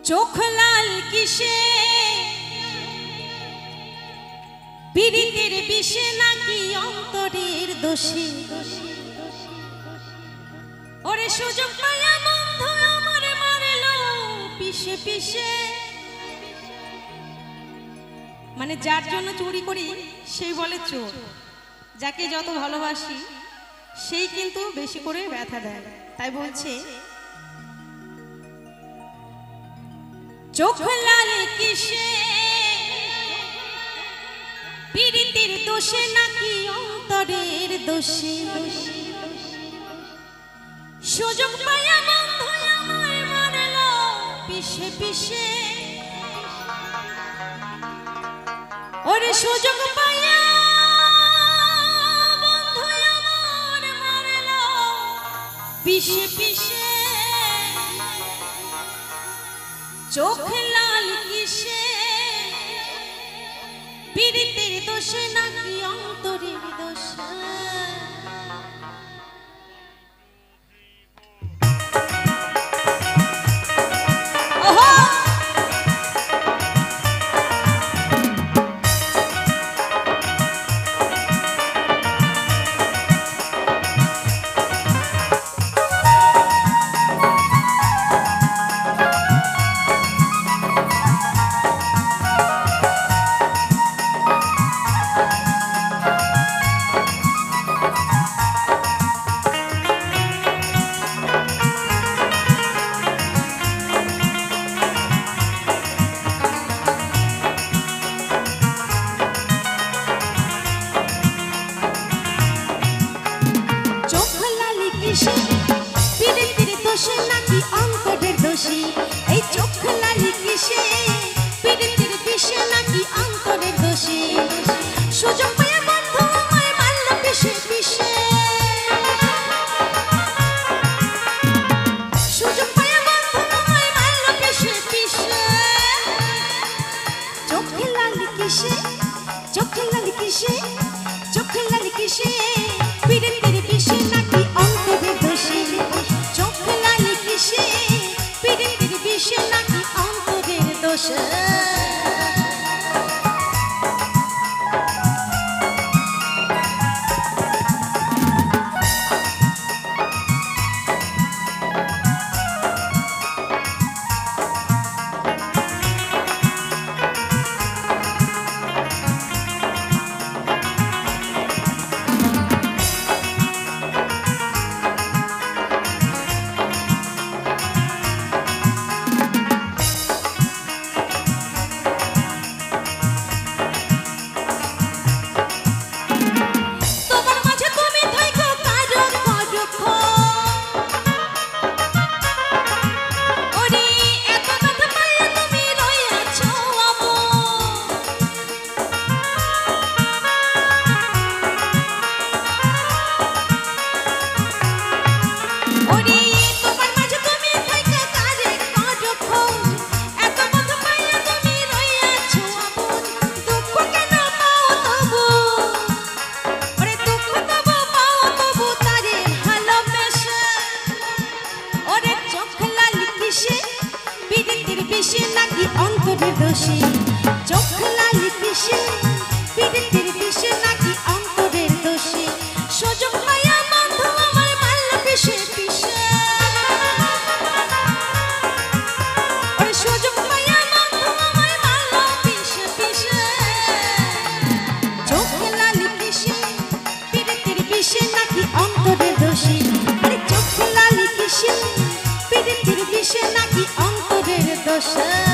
চোখ লাল কিসে পীড়িতের বিষে নাকি অন্তরের দোষে ওরে সুযোগ পায়া বন্ধু আমার মারলো পিছে পিছে মানে যার জন্য চুরি করি সেই বলে চোর যাকে যত ভালোবাসি সেই কিন্তু বেশি করে ব্যথা দেয় তাই বলছে চোখ লাল কিসে পীড়িতের দোষে নাকি অন্তরের দোষে সুযোগ পায়া বন্ধু আমায় মারলো পিছে পিছে ওরে সুযোগ পায়া বন্ধু আমার মারলো পিছে পিছে চোখ লাল কিসে পীড়িতের দোষে নাকি অন্তরের দোষে পীড়িতের দোষে নাকি অন্তরের দোষে এই চোখ লালি কিসে পীড়িতের বিষে নাকি অন্তরের দোষে সুযোগ পেয়ে বন্ধু আমায় মারল পিছে পিছে সুযোগ পেয়ে বন্ধু আমায় মারল পিছে পিছে চোখ লালি কিসে চোখ লালি কিসে চোখ লালি কিসে পীড়িতের বিষে নাকি অন্তরের দোষে চোখ লাল কিসে পীড়িতের বিষে নাকি অন্তরের দোষে অন্তরের দোষে চোখ লাল কিসে পীড়িতের বিষে নাকি অন্তরের দোষে সুযোগ পায়া বন্ধু আমায় মারল পিছে পিছে ওরে সুযোগ পায়া বন্ধু আমায় মারল পিছে পিছে চোখ লাল কিসে পীড়িতের বিষে নাকি অন্তরের দোষে আরে চোখ লাল কিসে পীড়িতের বিষে নাকি অন্তরের দোষে